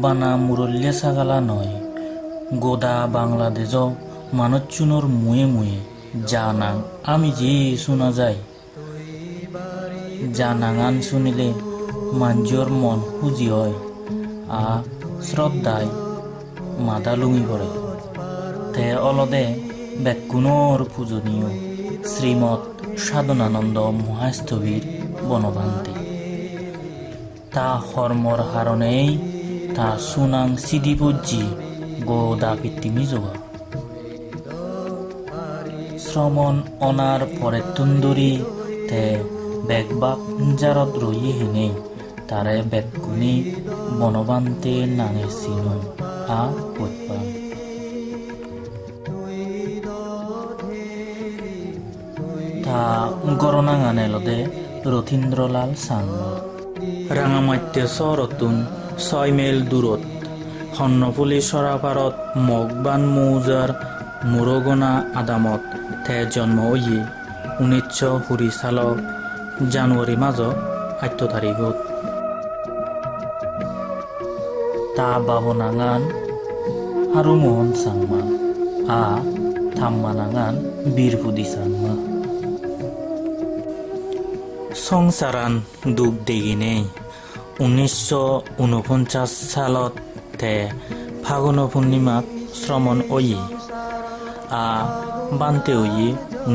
বানা মুরল্লে সাগালা নয় গোদা বাংলাদেশ মানুষজনের মুয়ে মুয়ে জানাং আমি যে শোনা যায় জানাঙান শুনিলে মাঞ্জর মন খুঁজি হয় আ শ্রদ্ধায় মাদা লুঙি পড়ে তে অলদে বেকুণর পূজনীয় শ্রীমৎ সাধনানন্দ মহাস্থবির বনভান্তি তা হর্মর হারণেই তা সুনাং সিদিপজ্জি গোদা পিত্তিমি যোগা শ্রমণ অনার পরে তুন্দুরি তে বেগবাপ জারত রই হেনে তারে বেকুনি বনবান্তে নাঙে সিনু আ পদ্যাম তা গরনাঙানেলদে রথীন্দ্রলাল সাংম রাঙামাত্যে সরতুন 6 মাইল দূরত হন্নপুলি সরাপারত মগবান মৌজার মুরগনা আদামত তে জন্ম হইয়ে 1920 সাল জানুয়ারি মাজ 8 তারিখত তা বাবনাঙান হারুমোহন সাংমা আ থাম্মানাঙান বীরপুদি সাংমা সংসারান দুঃখ দেগিনে 1949 সালত তে ফাগুন পূর্ণিমাত শ্রমণ ওই আ বান্তে ওই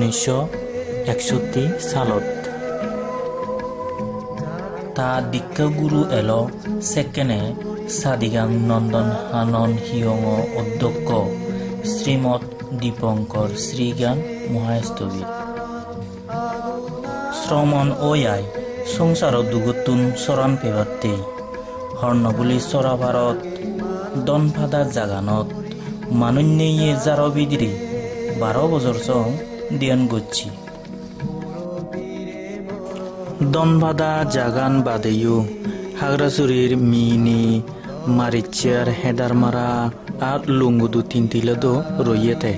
1961 সালত তা দীক্ষা গুরু এলো সেকেনে সাদিগাং নন্দন হানন হিয়ং অধ্যক্ষ শ্রীমৎ দীপঙ্কর শ্রীজ্ঞান মহাস্থবির শ্রমণ ওয়াই সংসার দুগতুন সরান পেবাতে হর্ণবুলি সরা ভারত দনফাদা জাগানত মানুন্যে জার বিদিরি 12 বছর সং দিয়ান গচ্ছি দনফাদা জাগান বাদেও হাগরাচুরির মিনি মারিচিয়ার হেদারমারা আর লুঙ্গুদু তিনটিলদো রইয়েতে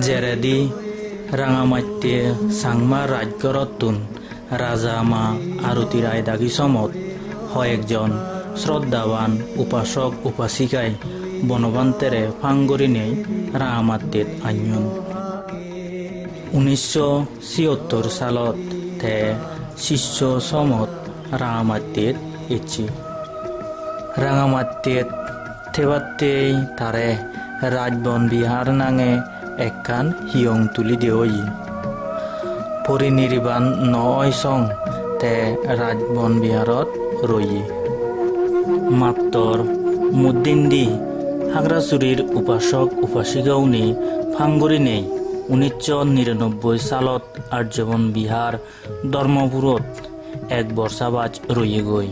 জেরেদি রাঙামাত্যে সাংমা রাজগরতুন রাজা মা আরতি রায় দাগি সমত একজন শ্রদ্ধাবান উপাসক উপাসিকায় বনবান্তেরে ফাঙ্গরি নেই রাঙামাত্যেত আইন 1976 সালত তে শিষ্য সমত রাঙামাত্যেত এচি রাঙামাত্যেত থেবাতেই তারে রাজবন বিহার নাঙে একখান হিয়ং তুলি দেওই পরিনির্বাণ নয় সং তে রাজবন বিহারত রই মাত্তর মুদ্দিন্দি হাগরাচুরির উপাসক উপাসিকাউনি ফাঙ্গরি নেই 1999 সালত আর্যবন বিহার ধর্মপুরত 1 বর্ষাবাজ রয়ে গই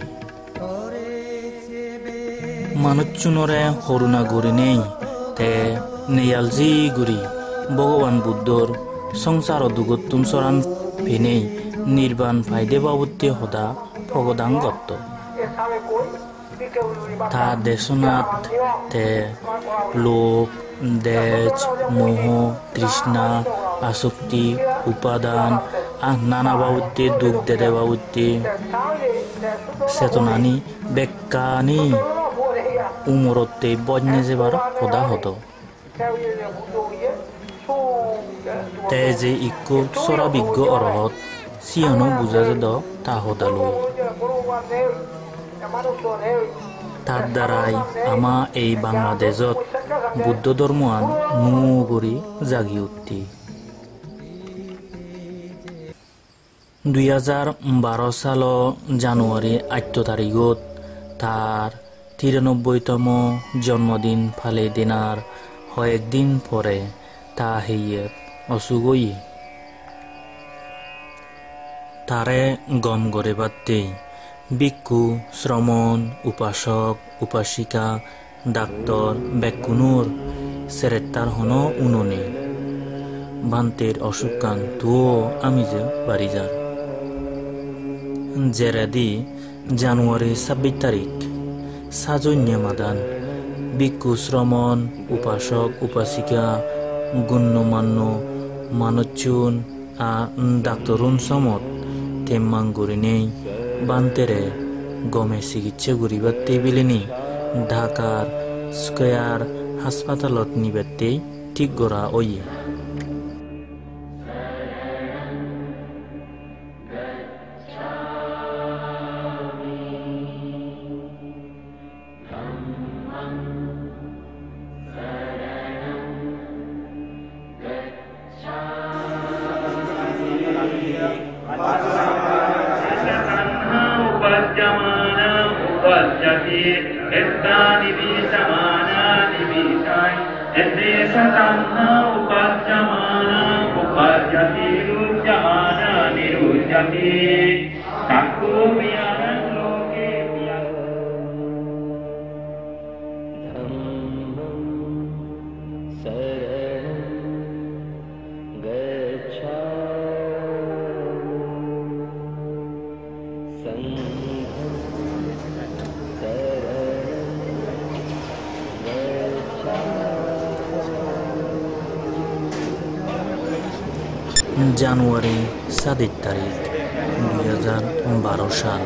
মানুষজনরে হরুণা গড়ি নেই তে নেয়ালজি গুরি ভগবান বুদ্ধর সংসার দুগতুন সরান ফেনেই নির্বাণ ফাইদে বাবুতে হদা ভগদাং গত্ত তা দেশনাথ তে লোক দেশ মোহ তৃষ্ণা আসক্তি উপাদান নানা বাবুতে দুঃখ দেদে বাবুতে চেতনানি বেক্কানি উমরতে বজনে যেবার হদা হতো তে যে ইকো সরাবিজ্ঞ অরহত সিয়নো বুঝা যে দ তা হদালো তার দ্বারাই আমা এই বাংলাদেশত বুদ্ধ ধর্মান মুগরি জাগি উঠতি 2012 সাল জানুয়ারি 8 তারিখত তার 93তম জন্মদিন ফালে দিনার কয়েকদিন পরে তা হইয়ে অসুগই তারে গম গড়ে বাদতে ভিক্ষু শ্রমণ উপাসক উপাসিকা ডাক্তার বেকুনুর সেরেত্তার হন উননে বান্তের অসুকান তুও আমি যে বাড়ি যার জেরেদি জানুয়ারি 26 তারিখ সাজন্য মাদান ভিক্ষু শ্রমণ উপাসক উপাসিকা গণ্যমান্য মানুষজন আর ডাক্তারুন সমত তেম্মাং গরিনেই বান্তেরে গমে চিকিৎসা করিবার টেবিলিনি ঢাকার স্কয়ার হাসপাতালত নিবেতেই ঠিক গড়া ওয়ে। জানুয়ারি 7 তারিখ 2012 সাল।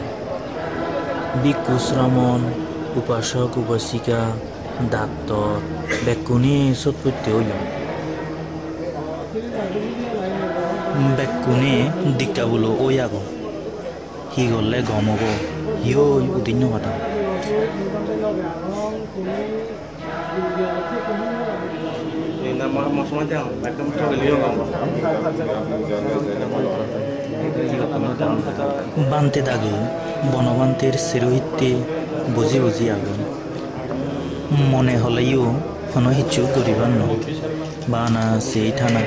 ভিক্ষু শ্রমণ, উপাসক উপাসিকা, ডাক্তার বেকুনি সৎপত্তি হইল। বেকুনি দীক্ষা বলো ওই আগ হি গলে গম হব হিও উদিন্য কথা। বান্তে দাগে বনবান্তের চিরহিতে বুঝি বুঝি আগুন মনে হলেও কোনো কিছু করিবার ন বানা সেই থানা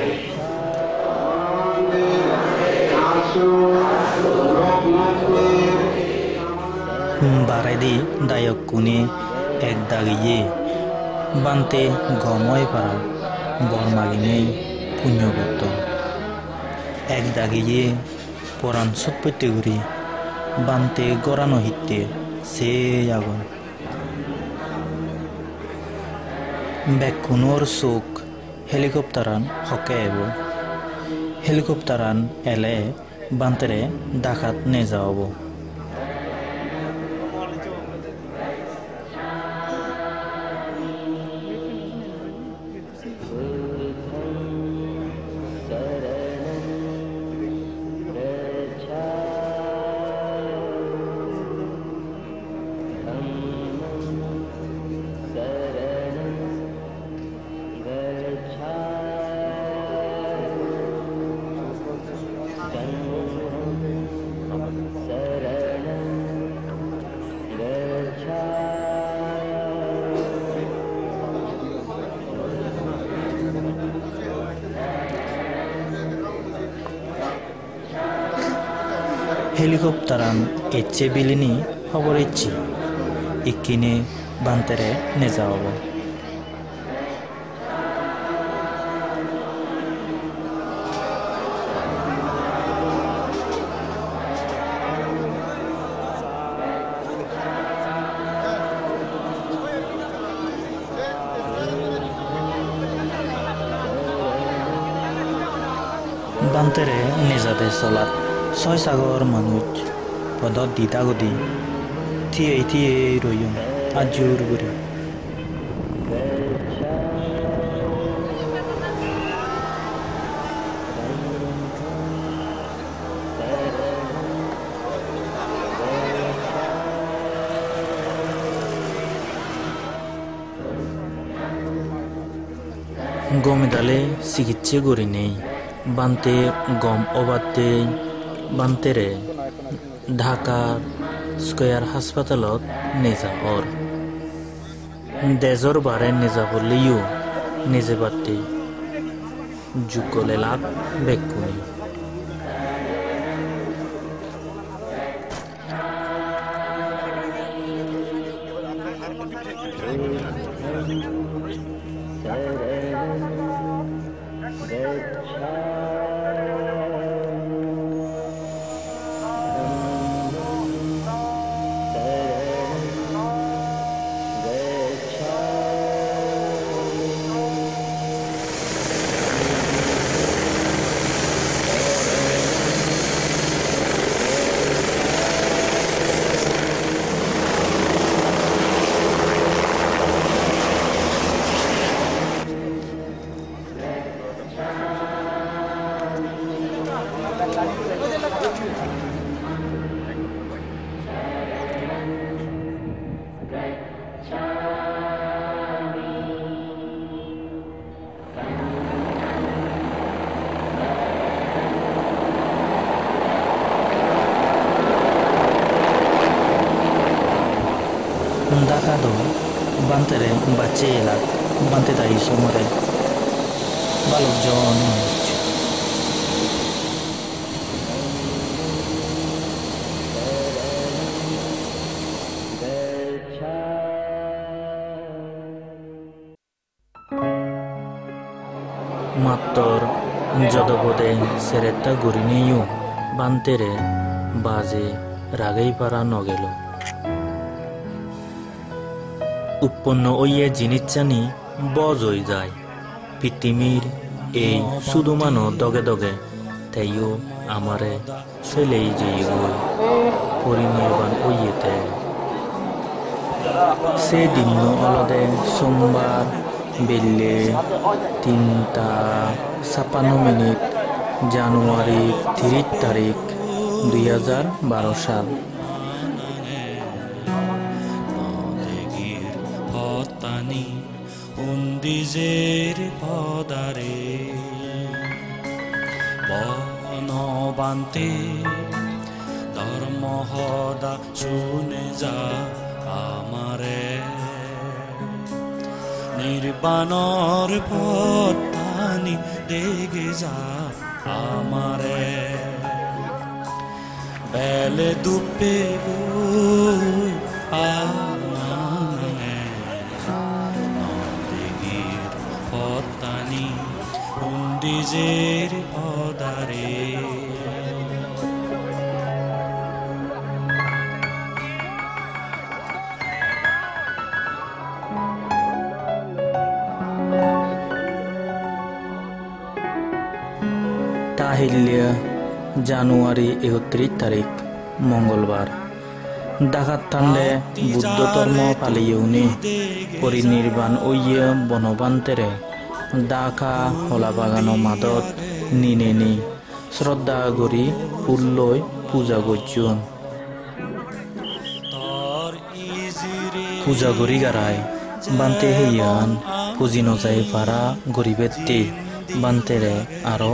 বারাই দি দায়ক কুনে এক দাগিয়ে বান্তে গময় পারা বরমাগিনে পুণ্য করত এক দাগিয়ে পরাণ সৎপত্তি ঘুরি বান্তে গড়ানো হিতে সে আগুন বেকুনোর চোখ হেলিকপ্টারান হকে এব হেলিকপ্টারান এলে বান্তেরে ডাকাত নে যাওয়াব। হেলিকপ্টারান এচ্ছে বিলিনি খবর ইচ্ছি ইকিনে বান্তেরে নে যাওয়াব। বান্তেরে নিজাদে চলাত ছয় সাগর মানুষ পদত দিতাগদি থিয়ে থিয়ে রইম আজুর গুড়ি গমেদালে চিকিৎসা করি নেই বান্তে গম অবাতে বান্তেরে ঢাকার স্কয়ার হাসপাতালত নেজা ওর দেজর বারে নেজা বললেও নিজে পারতে যোগ্য লেলাক বেকুনি দাকা do bantere bache elak bante dai somore balok jon Mator jodobode seretta gurineyo bantere baje রাগেই পারা নগেল উৎপন্ন ওইয়ে জিনিসচানি বজ হয়ে যায় পৃথিবীর এই শুধুমানো দগে দগে তাইও আমারে ফেলেই যেয়ে গই পরিনির্বাণ ওইয়েতে সে দিন অলদে সোমবার বেলে 3:56 জানুয়ারি 30 তারিখ 2012 সাল উন্দিজের পদারে বনবান্তে ধর্মহদা শুনে যা আমারে নির্বাণর পদানি দেখে যা আমারে বেলে দুপে বই আমানে নদীর পতানি উন্দিজের পদারে তাহিল্যা জানুয়ারি 31 তারিখ মঙ্গলবার ডাকাত টান্ডে বুদ্ধ ধর্ম পালিয়েউনি পরিনির্বাণ ওইয়ে বনবান্তেরে ডাকা হলা বাগানো মাদত নিনেনি শ্রদ্ধা গরি ফুল্লই পূজা গজ্জন পূজা গরি গারায় বান্তে হেয়ান পুজি নজাই পারা গরিবেত্তি বান্তেরে আরো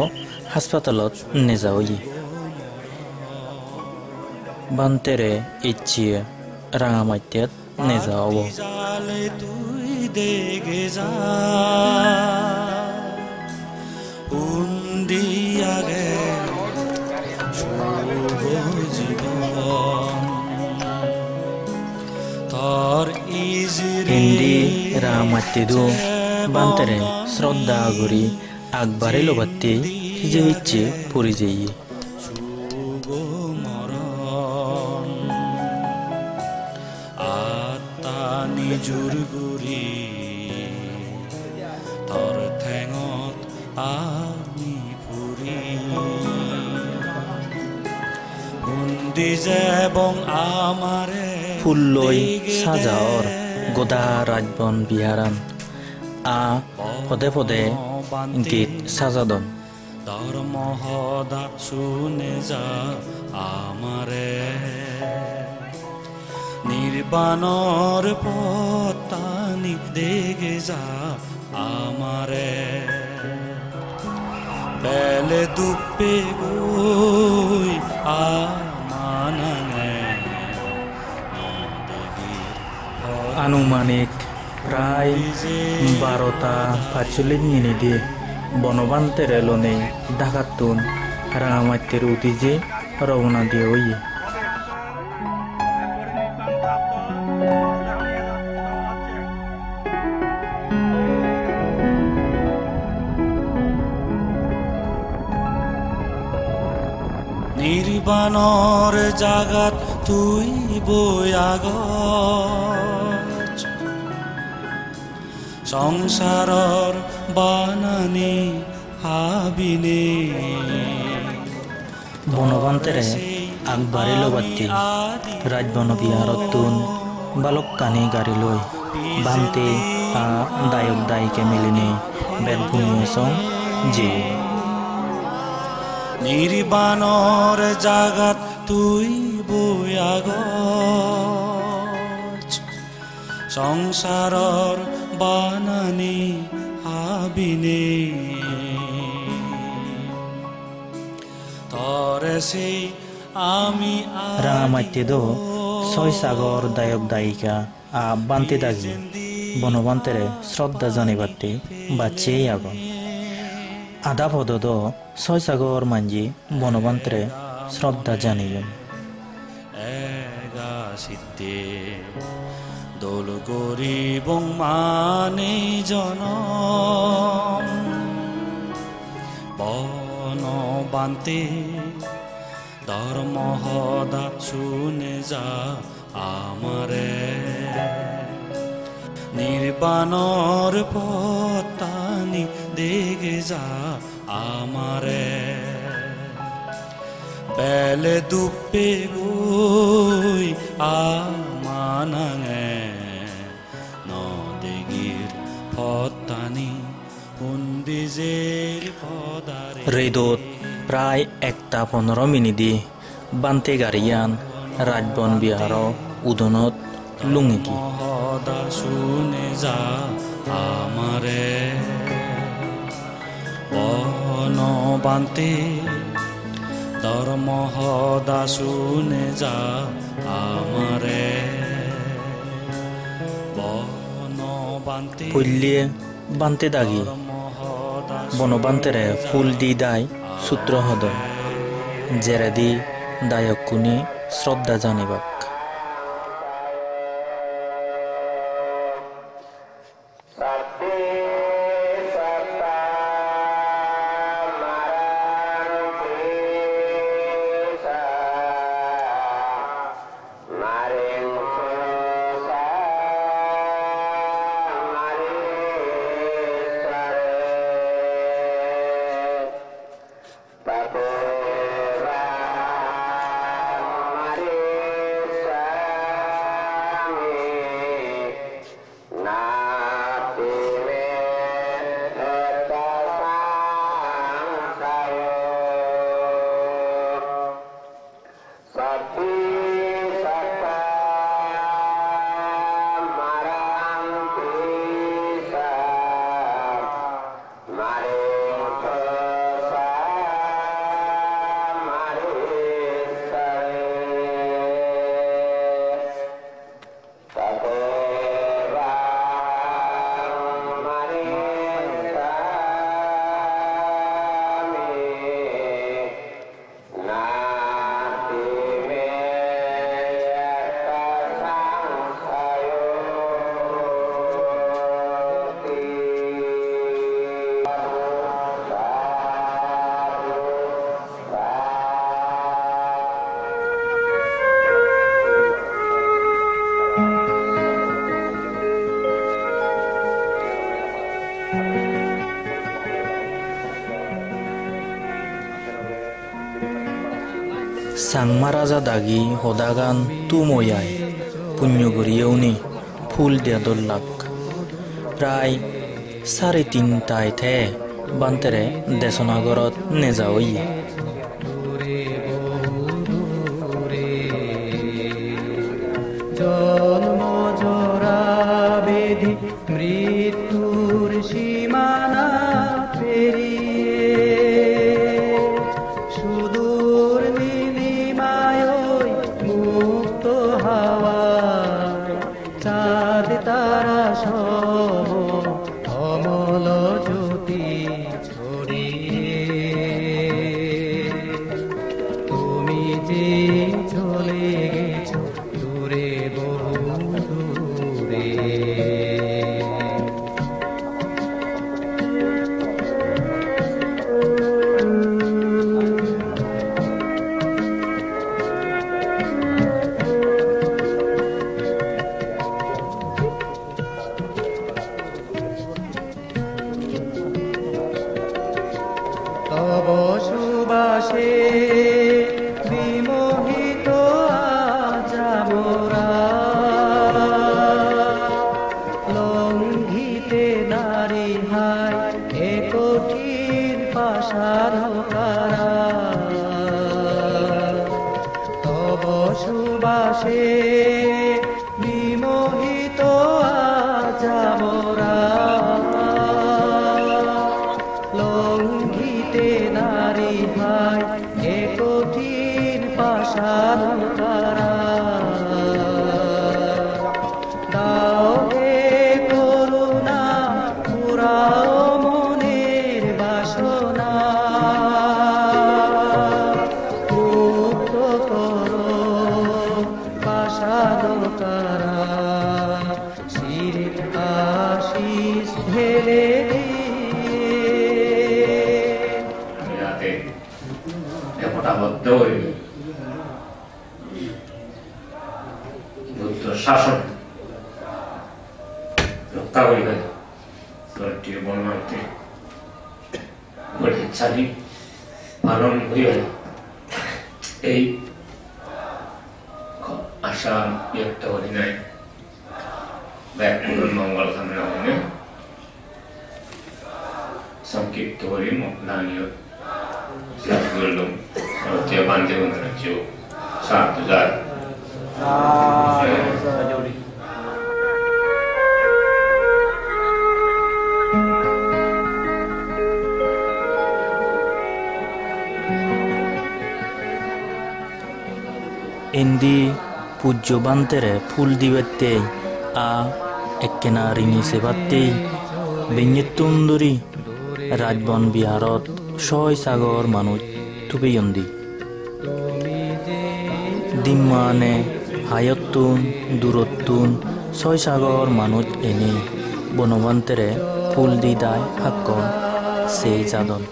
হাসপাতালত নেজাওই বান্তেরে ইচ্ছিয়ে রাঙামাটিয়াত নেজাও তুই দেখে যা উন্দিয়াগে শুভ জীবন তোর হিন্দি রাঙামাটিদু বান্তেরে শ্রদ্ধা গরি আকবারে লোবাত্তি যে ইচ্ছে পরি যাইয়ে নিজুর গুরি তোর ঠেঙত আমি ফুরি বন্দি যেবং আমারে ফুল্লই সাজাওর গোদা রাজবন বিহারান আ পদে পদে গীত সাজাদন ধর্মহদা শুনে যা আমারে নির্বাণর পতানি দেখে যা আমারে বেলে দুপে গই আমানে আনুমানিক প্রায় 12:45 মিনিটে বনবান্তের এলনে ডাকাতুন রাঙামাটির উদিজে রওনা দিয়ে ওই নির্বাণর জাগাত তুই বয়াগ সংসারর বানানি হাবিনে বনবান্তেরে আকবারে লোবাত্তি রাজবন বিহারতুন বালক কানি গাড়ি লই বান্তে আ দায়ক দায়িকে মিলিনে বেদভূমি সং যে নির্বাণর জাগাত তুই বয়াগ সংসারর বানানি হাবিনে তরে সেই আমি রাঙামাটি দো ছয় সাগর দায়ক দায়িকা বান্তি দাগি বনবান্তেরে শ্রদ্ধা জানিবারটি বাচ্চেই আগন আধা পদদ ছয় সাগর মাঞ্জি বনবান্তেরে শ্রদ্ধা জানিয়ন এগা সিদ্ধে দোল গরিবং মানে জনম বনবান্তে ধর্ম হদা শুনে যা আমারে নির্বাণর পতানি দেখে যা আমারে বেলে দুপে গই আমানাঙে নদেগির পতানি হুন্দিজের পদারে রেদত প্রায় 1:15 মিনিট বান্তে গাড়িয়ান রাজবন বিহার উদনত লুঙ্গি মহদা শুনে যা আমারে বনবান্তে ধর্ম হদা শুনে যা আমারে বনবান্তে পল্লিয়ে বান্তে দাগি মহদা বনবান্তেরে ফুল দি দায় সূত্র হদন জেরে দি দায়কুনি শ্রদ্ধা জানিবাক সাংমা রাজা দাগি হদাগান তুময়ায় পুণ্যগরিয়ৌনি ফুল দিয়া দোল্লাক প্রায় 3:30টায় থে বান্তেরে দেশনাগরত নেজাওই জন্ম জরা বেধি মৃত্যুর সীমানা পেরিয়ে সুদূর নীলিমায় মুক্ত হাওয়ায় চাঁদ তারা সম অমল জ্যোতি ছড়িয়ে তুমি যে চলে গেছো দূরে বহু দূরে তব সুবাসে বিমোহিত আজ আমরা লঙ্ঘিতে নারী হায় এ কঠিন পাশার কারা তব সুবাসে বিমোহিত আজ আমরা লঙ্ঘিতে নারী হায় এ কঠিন পাশার কারা শতাব্দ হইবে বুদ্ধ শাসন রক্ষা করিবে দলটির বর্ণার্থে ইচ্ছাদি পালন হইবে এই আশা ব্যক্ত করি নাই ব্যাকুল মঙ্গল কামনা করে সংক্ষিপ্ত করি মকলানীয় Selamat Jawaban Jawaban Rajo 1 Indi pujo bantere full diwette a ekkena rini sebatte benyetunduri Rajbon Biharot Shoy Sagor Manuj Tupiyondi Dimmane Hayottun Durottun Shoy Sagor Manuj Eni Bonobantere Full Didai Hakkon Sei Jadon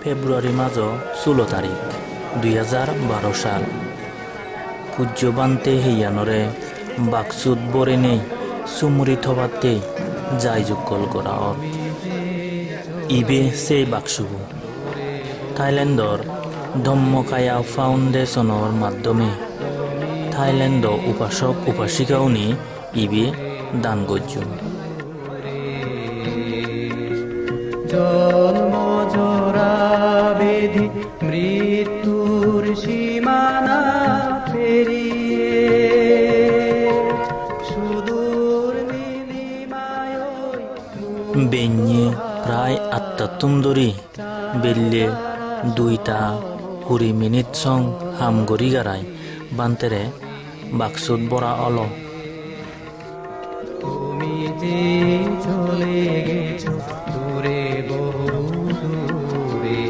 Februari majo 16 tarik 2012 সাল পূজ্য বান্তে হেয়ানরে বাকসুদ বরে নেই সুমুরি থবাতে যাই যোগল করা ইবে সেই বাকসুবু থাইল্যান্ডর ধম্মকায়া ফাউন্ডেশনের মাধ্যমে Thailand উপাসক উপাসিকাউনি ইবে দান করছেন মৃত্যুর সীমানা পেরিয়ে সুদূর নীলিমায় বেঞ্জে প্রায় ৮ ধরি বেললে 2টা 20 মিনিট সং হামগরি গারাই বান্তেরে বাক্সুত বরা অল তুমি যে চলে গেছো দূরে বহু দূরে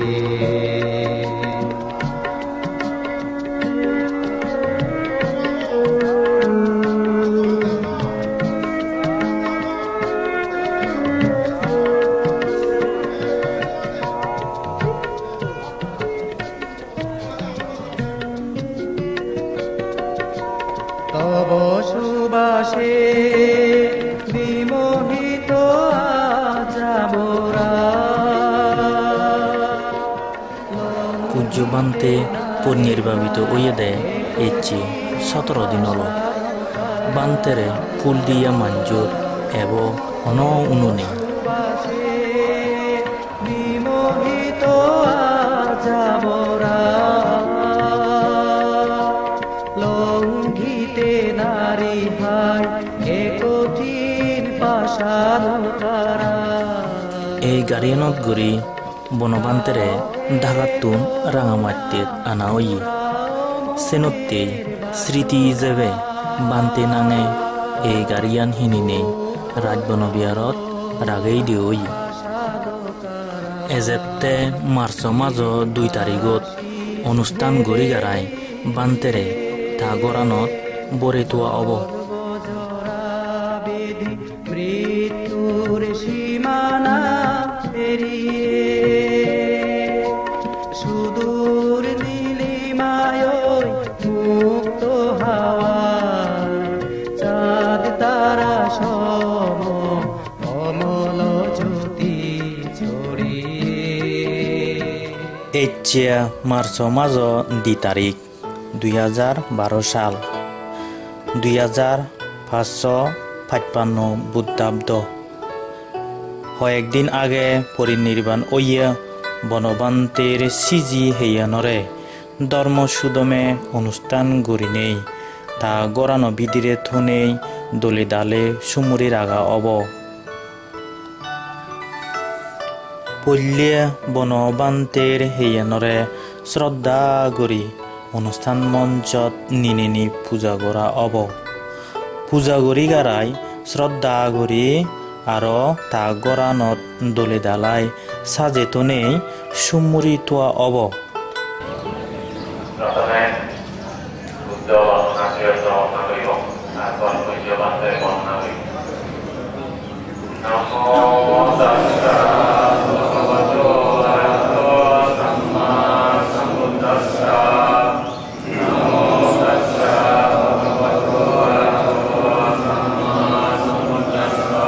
তব সুবাসে বিমোহিত যাবরা পূজ্য বান্তে পরিনির্বাবিত ওয়ে দেয় এচি 17 দিন হল বান্তেরে ফুল দিয়া মঞ্জুর এবং অন উনুনে বিমোহিত যাবরা লঙ্ঘিতে নারী ভাই এ কঠিন পাশার কারা এই গাড়িয়ানত গড়ি বনবান্তেরে ঢাকাতুন রাঙামাটির আনা ওই সেনতে স্মৃতি হিসেবে বান্তে নাঙে এই গাড়িয়ান হিনিনে রাজবন বিহারত রাগেই দিয়ে ওই এজেতে মার্চ মাজ 2 তারিখত অনুষ্ঠান গড়ি গাড়াই বান্তেরে তা গড়ানত বরে তোয়া অব মৃত্যুর সীমানা পেরিয়ে সুদূর নীলিমায় মুক্ত হাওয়া চাঁদ তারা সম অমল জ্যোতি ছড়িয়ে এচিয়া মার্চ মাজ 2 তারিখ 2012 সাল 2555 বুদ্ধাব্দ কয়েকদিন আগে পরিনির্বাণ ওইয়া বনবান্তের সিজি হেয়ানরে ধর্ম সুদমে অনুষ্ঠান গড়ি নেই তা গড়ানো বিধিরে থনেই দলে দালে সুমুরি রাগা অব পল্লিয়ে বনবান্তের হেয়ানরে শ্রদ্ধা করি অনুষ্ঠান মঞ্চত নিনিনি পূজা করা অব পূজা করি গারাই শ্রদ্ধা করি আরো তা গরানত দলে দালাই সাজেতনে সুমুরি তোয়া অব প্রথমে বুদ্ধ নাচিয়ে বর্ণনা করিব তারপর পূজ্য বান্তের বর্ণনা করিব নমো তাস্সা ভগবতো আরহতো সাম্মা সম্বুদ্ধাস্সা নমো তাস্সা ভগবতো আরহতো সাম্মা সম্বুদ্ধাস্সা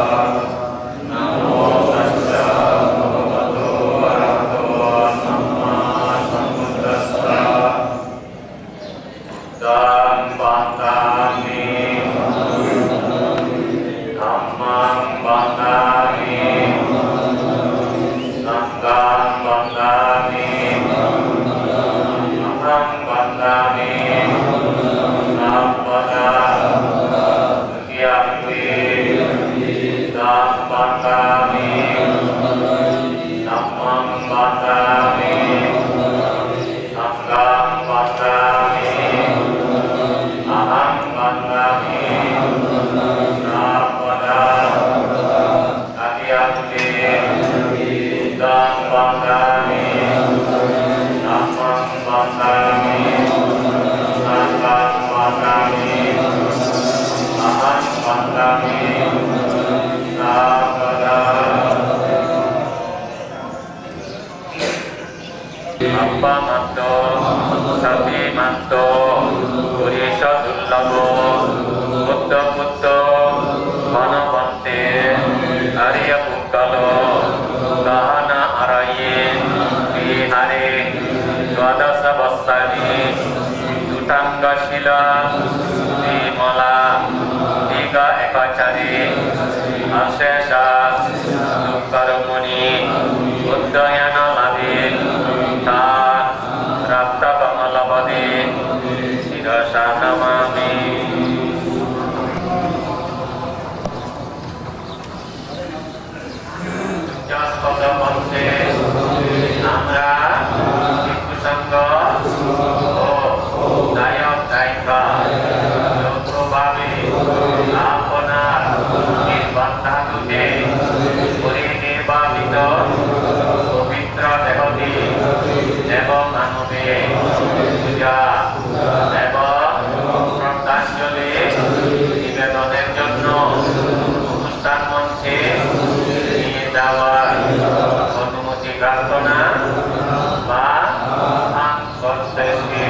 নমো তাস্সা ভগবতো আরহতো Samaa সম্বুদ্ধাস্সা Dam bantami Dhammam bantami Sangham bantami Aham bantami Nabpada Dhyampi Dam bantami Dhammam bantami Sangham bantami Aham bantami Nabpada Adhyampi Dam bantami Dhammam bantami Sangham bantami Aham bantami Nabpada Abba matto Sabi matto Purisha dullabho Buddha buddha Manavante Arya pukkalo Gahana araye Vihare Dwadasa vassari Dutanga shila Vimala Diga ekachari Ashesha Dukkarumuni Buddhayana lavi Ta Rapta Kamalavadi Sirasa namami Jaspada Bante Amra Bhikkhu Sangha O Dayak Daika Yotrobhavi Apana Nirbanta Dute Puri Nirbhavito Pavitra Dehoti এবং মানবে পূজা এবং শ্রদ্ধাঞ্জলি নিবেদনের জন্য অনুষ্ঠান মঞ্চে নিয়ে যাওয়ার অনুমতি প্রার্থনা বা আহ্বান করতেছি।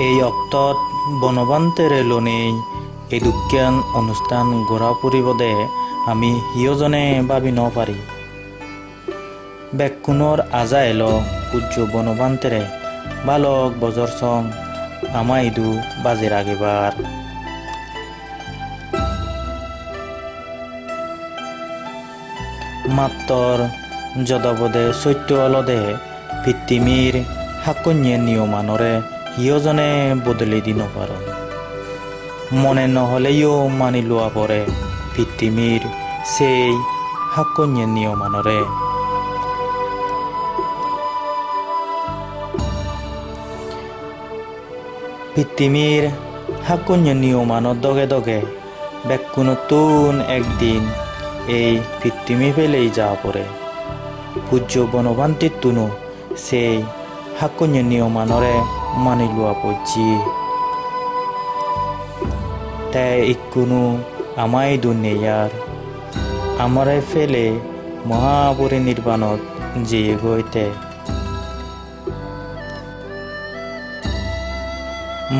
এই অক্তত বনবান্তের লোনেই এই দুজ্ঞান অনুষ্ঠান গড়া পৰিবদে আমি হিয়জনে ভাবি নপাৰি বেকুণৰ আজা এলো পূজ্য বনবান্তেৰে বালক বজৰ চং আমাইদু বাজে ৰাগিবাৰ মাত্ৰৰ যদবদে সত্য অলদে ভিত্তিমিৰ হাকন্যে নিয়মানৰে সিয়জনে বদলি দি নপাৰ মনে নহ'লেও মানি লোৱা পৰে ভিত্তিমিৰ সেই হাকন্যে নিয়মানৰে ভিত্তিমিৰ হাকন্যে নিয়মানৰ দগে দগে বেকুণতুন একদিন এই ভিত্তিমি পেলেই যা পৰে পূজ্য বনবান্তিতুনো সেই হাকন্যে নিয়মানৰে মানি লোৱা পৰ্যি তে ইকুনো আমাই দুনিয়াৰ আমাৰে ফেলে মহাপৰিনিৰ্বাণত যিয়ে গৈতে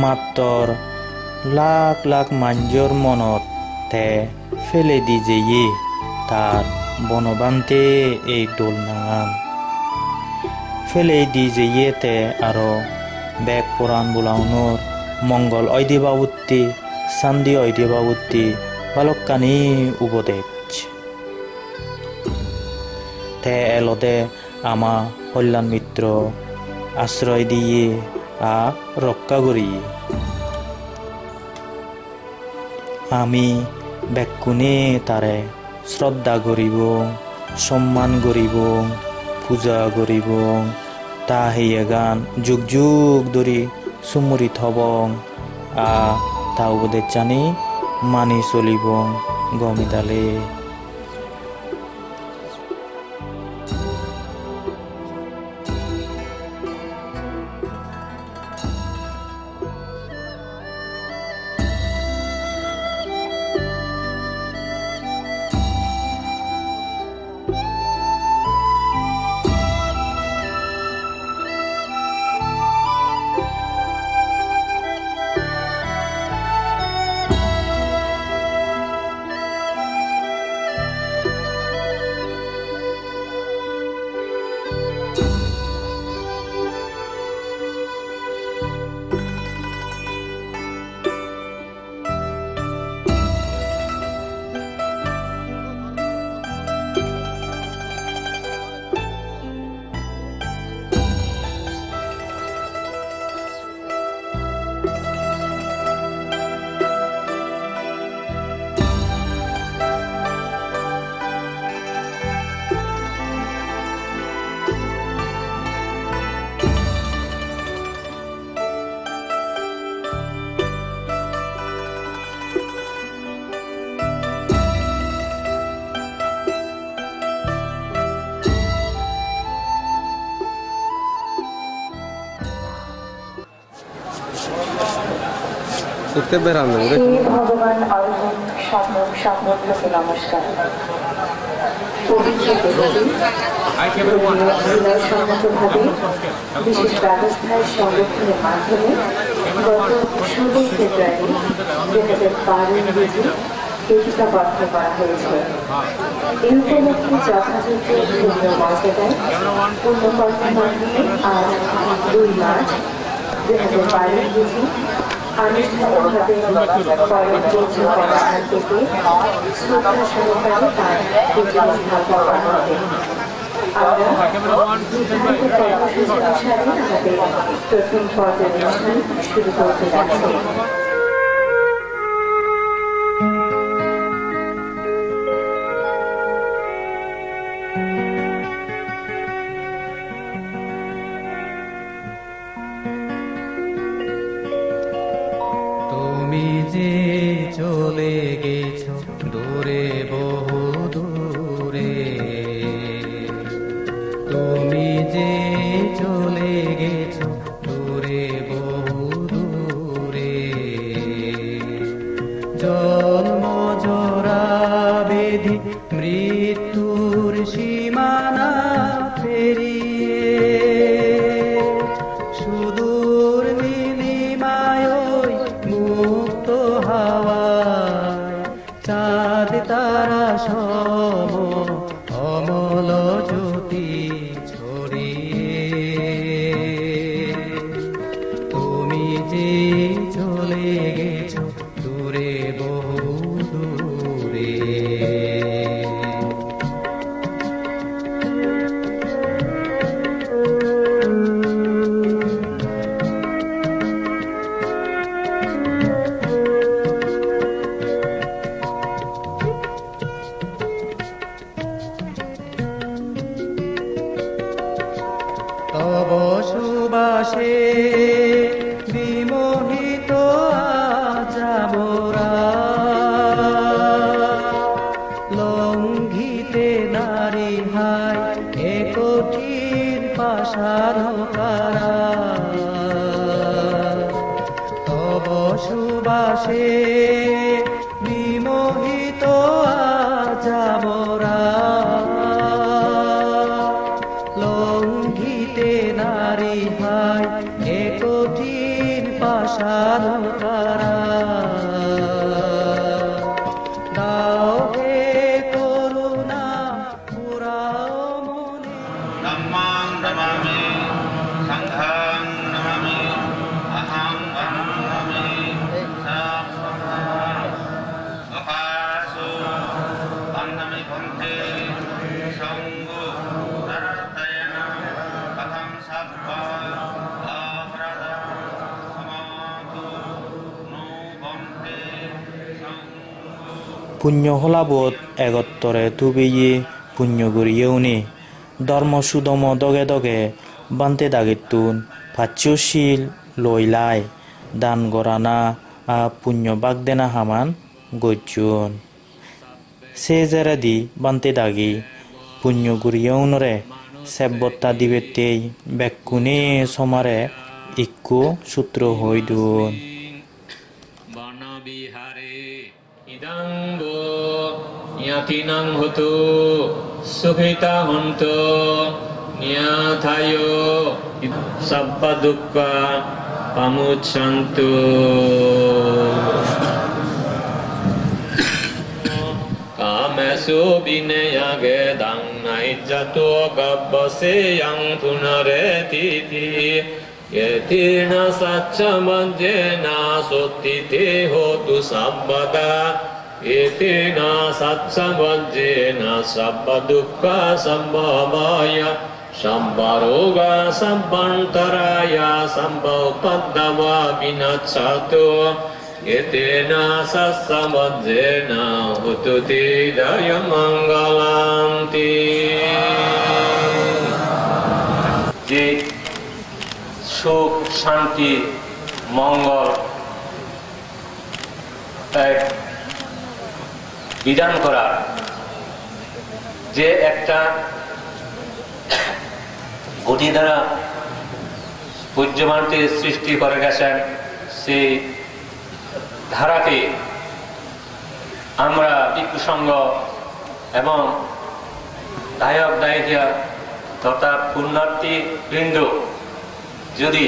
মাত্ৰৰ লাখ লাখ মাঞ্জৰ মনত তে ফেলে দি যেয়ে তাৰ বনবান্তে এই দোল নাম ফেলে দি যেয়ে তে আৰু বেগ পুৰাণ বোলাউনৰ মংগল ঐদিবাবুত্তি চান্দি ঐদিবাবুত্তি বালকানি উপদেশ তে এলদে আমা কল্যাণ মিত্ৰ আশ্ৰয় দিয়ে ৰক্ষা কৰি আমি বেকুণে তাৰে শ্ৰদ্ধা কৰিব সন্মান কৰিব পূজা কৰিব তা হেয়ে গান যুগ যুগ ধৰি চুমুৰি থব তা উপদেশ জানি মানি চলিব গমিতালে হে ভগবান অর্জুন সম্বন্ধকে নমস্কার। পবিত্র সম্মতভাবে বিশেষ ব্যবস্থায় সংরক্ষণের মাধ্যমে গত 16 ফেব্রুয়ারি 2012 ইংরেজি প্রতিজ্ঞাবদ্ধ করা হয়েছে। এই উপলক্ষে যথাযথ ধর্মীয় মর্যাদায় পুণ্যকর্মের মাধ্যমে আজ 2 মার্চ 2012 ইংরেজি আনুষ্ঠানিকভাবে পরমপূজ্য অনুষ্ঠান থেকে শ্রদ্ধা সহকারে তার প্রতিষ্ঠা করা হবে। আমরা নির্ধারিত কর্মসূচি অনুসারে আমাদের প্রথম পর্যালোচনা শুরু করতে যাচ্ছি। তুমি যে চলে গেছো দূরে বহু দূরে, তুমি যে চলে গেছো দূরে বহু দূরে, জন্ম জোড়া বেধি মৃত্যুর সীমানা পেরিয়ে সুদূর নীলিমায় মুক্ত হাওয়ায় চাঁদ তারা সম অমল জ্যোতি ভাই এ কঠিন পাষাণ কারা তব সুবাসে বিমোহিত আজ আমরা লঙ্ঘিতে নারী ভাই এ কঠিন পাষাণ কারা দাও হে করুণা পুরাও মনে Dhammam namami, Sangham namami, Aham namami, Sapsam, Upasu, Annami Bhante, Sanghu, Naratayana, Patham Sabba, Aprada, Samatu, Nu Bhante, Sanghu. পুণ্য হলাবোধ একত্তরে তুবিয়ে পুণ্য গড়িয়েউনি ধর্ম সুদম দগে দগে বান্তে দাগিতুন পাচ্যশীল লইলাই দান গরানা পুণ্য বাগদেনা হামান গজ্জুন সে জেরাদি বান্তে দাগি পুণ্য গড়িয়েউনরে সেব্বত্তা দিবেতেই বেকুনে সমারে ইক্কু সূত্র হইদুন বনবিহারে ইদাঙ্গো ইয়াতিনাং হতু সুখিতা হন্তু নিয়াথায় সাব্বা দুঃখা পামুচ্ছন্তু কামেষু বিনয়াগে দাং নাইজ্জাতো গব্বসেয়ং পুনরেতিতি Yetina satchamajena sottite hotu sabbada Yetina satchamajena sabba dukkha sambhavaya Sambharoga sambhantaraya sambhaupaddava vinacchato Yetina satchamajena hotu tidaya mangalanti সুখ শান্তি মঙ্গল বিধান করা যে একটা গতি দ্বারা পূজ্যমানটির সৃষ্টি করে গেছেন সেই ধারাকে আমরা ভিক্ষুসঙ্গ এবং দায়ক দায়িকা তথা পুণ্যার্থী বৃন্দ যদি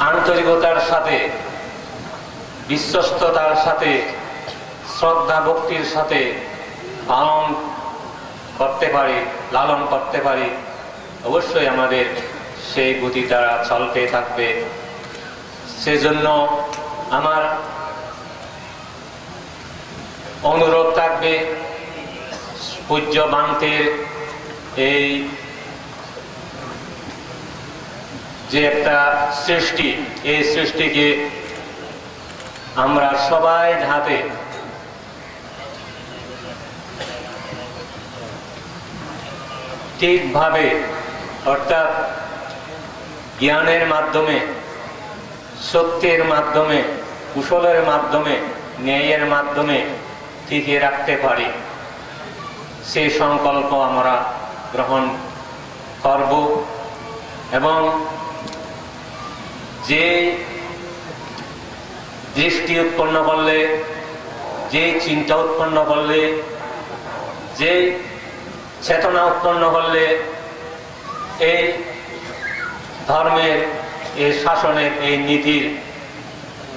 আন্তরিকতার সাথে বিশ্বস্ততার সাথে শ্রদ্ধা ভক্তির সাথে পালন করতে পারি লালন করতে পারি অবশ্যই আমাদের সেই গতি দ্বারা চলতে থাকবে সেজন্য আমার অনুরোধ থাকবে পূজ্য বান্তের এই যে একটা সৃষ্টি এই সৃষ্টিকে আমরা সবাই যাতে ঠিকভাবে অর্থাৎ জ্ঞানের মাধ্যমে সত্যের মাধ্যমে কুশলের মাধ্যমে ন্যায়ের মাধ্যমে টিকিয়ে রাখতে পারি সেই সংকল্প আমরা গ্রহণ করব এবং যে দৃষ্টি উৎপন্ন করলে যে চিন্তা উৎপন্ন করলে যে চেতনা উৎপন্ন করলে এই ধর্মের এই শাসনের এই নীতির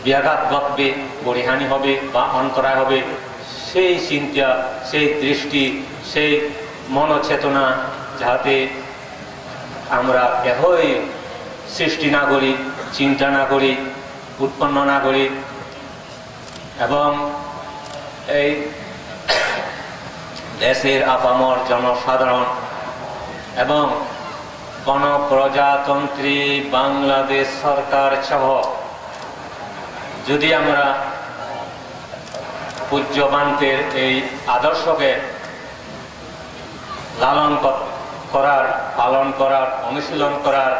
ব্যাঘাত ঘটবে পরিহানি হবে বা অন্তরায় হবে সেই চিন্তা সেই দৃষ্টি সেই মনোচেতনা যাতে আমরা কেহই সৃষ্টি না করি চিন্তা না করি উৎপন্ন না করি এবং এই দেশের আপামর জনসাধারণ এবং গণপ্রজাতন্ত্রী বাংলাদেশ সরকার সহ যদি আমরা পূজ্য বান্তের এই আদর্শকে লালন করার পালন করার অনুশীলন করার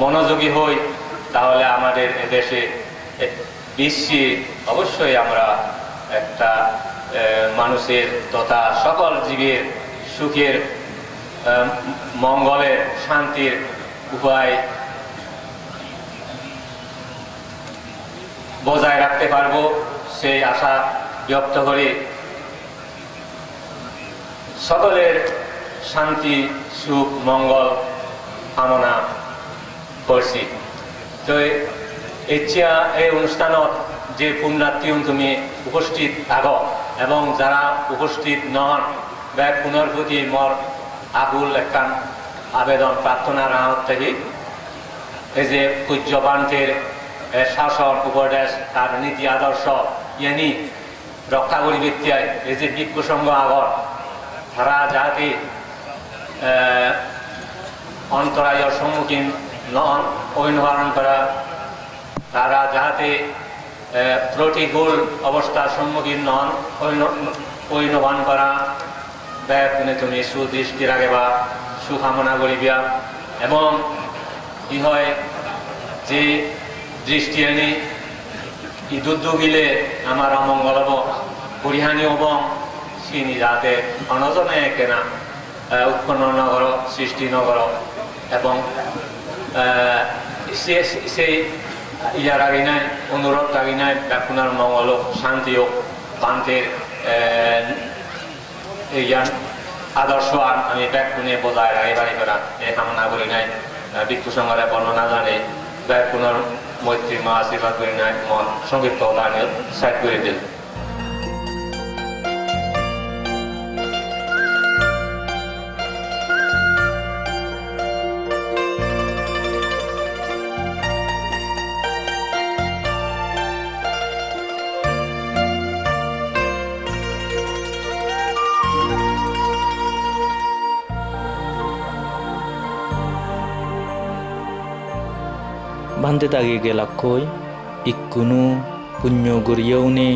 মনোযোগী হই তাহলে আমাদের এদেশে বিশ্বে অবশ্যই আমরা একটা মানুষের তথা সকল জীবের সুখের মঙ্গলের শান্তির উপায় বজায় রাখতে পারবো সেই আশা ব্যক্ত করে সকলের শান্তি সুখ মঙ্গল কামনা করছি। তো এই অনুষ্ঠানত যে পুণ্যার্থী তুমি উপস্থিত আগ এবং যারা উপস্থিত নহন বা পুনর প্রতি মর আকুল একখান আবেদন প্রার্থনার আহত থেকে এই যে পূজ্য পান্থের শাসন উপদেশ তার নীতি আদর্শ ইয়ানি রক্ষা করি ব্যক্তিয়ায় এই যে বিক্ষসঙ্গ আগর তারা যাতে অন্তরায়ের সম্মুখীন নন অভিনয়ন করা তারা যাতে প্রতিকূল অবস্থার সম্মুখীন নন অভিনয়ন করা ব্যাপনে তুমি সুদৃষ্টি রাখবা সুকামনা করিবা এবং কি হয় যে দৃষ্টি আনি ই দুর্যোগিলে আমার অমঙ্গল হব পরিহানি হব সিনি যাতে অনজনে কেনা উৎপন্ন নগর সৃষ্টি নগর এবং সেই ইয়ার আগে নাই অনুরোধ আগে নাই ব্যাকুনার মঙ্গল হোক শান্তি হোক পান্থের ইয়ান আদর্শ আন আমি ব্যাকুনে বোঝায় রাখি বাড়ি করা এই কামনা করি নাই ভিক্ষু সংঘরে বর্ণনা জানে ব্যাকুনার মৈত্রী মা আশীর্বাদ করি নাই মন সংক্ষিপ্ত দানের সাইড করে দিল। ভান্তে তাগে গেলাক্ষই ইকুনু পুণ্য গরিয়ৌনে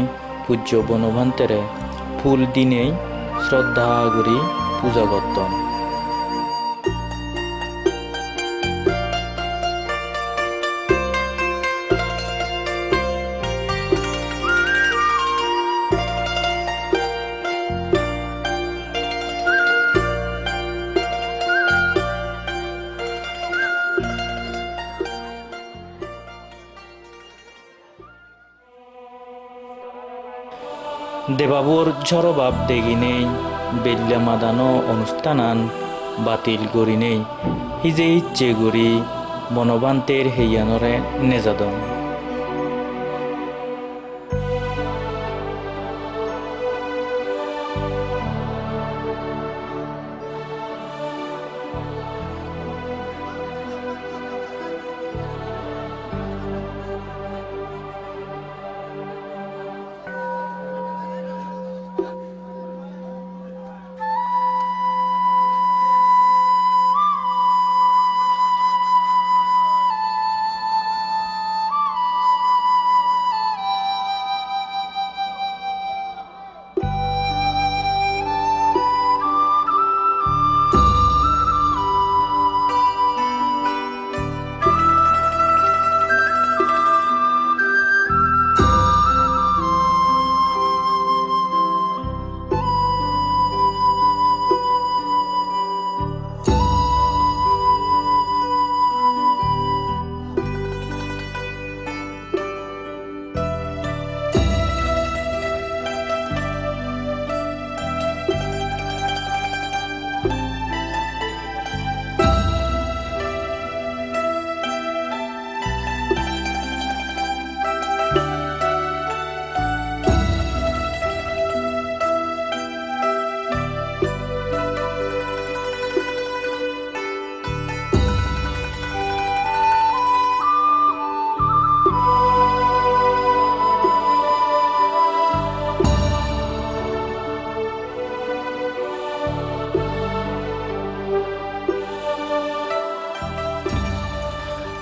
পূজ্য বনভান্তেরে ফুল দিনেই শ্রদ্ধা গরি পূজা করতন। দেবাবুর ঝড়বাব দেগি নেই বেল্লা মাদানো অনুষ্ঠানান বাতিল গড়ি নেই হিজে ইচ্ছে গড়ি বনবান্তের হেয়ানরে নেজাদন।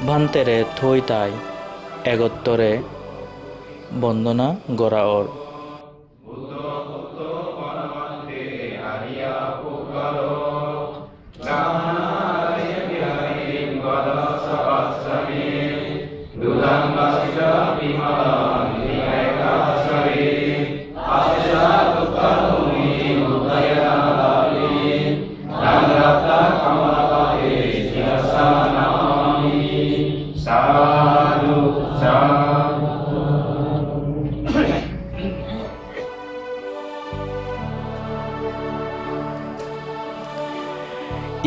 ভান্তেরে থই তাই একত্তরে বন্দনা গড়া ওর। দুধাং বাসিকা বিমলা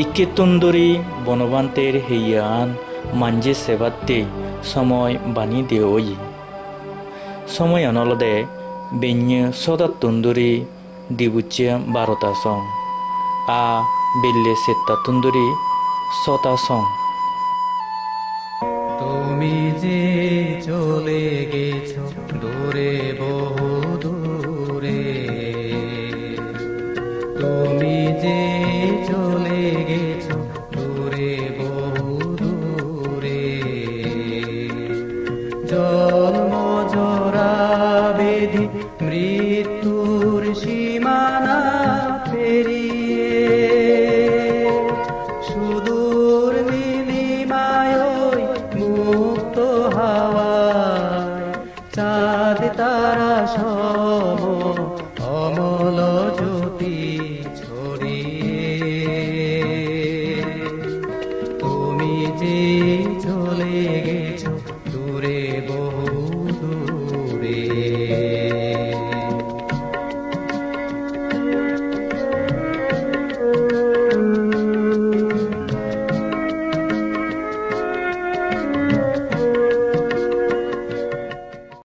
ইকেতুন্দরী বনবান্তের হেয়ান মাঞ্জে সেবাতে সময় বানি দেওই সময় অনলদে বেন্য সদাতুন্দরী দিবুচ্ছে 12টা সং আ বেল্লে সেত্তা তুন্দরী 6টা সং। তুমি যে চলে গেছো দূরে বহু দূরে, তুমি যে চলে গেছো দূরে বহু দূরে, জন্ম জরা বেধি মৃত্যুর সীমানা পেরিয়ে সুদূর নীলিমায় মুক্ত হাওয়ায় চাঁদ তারা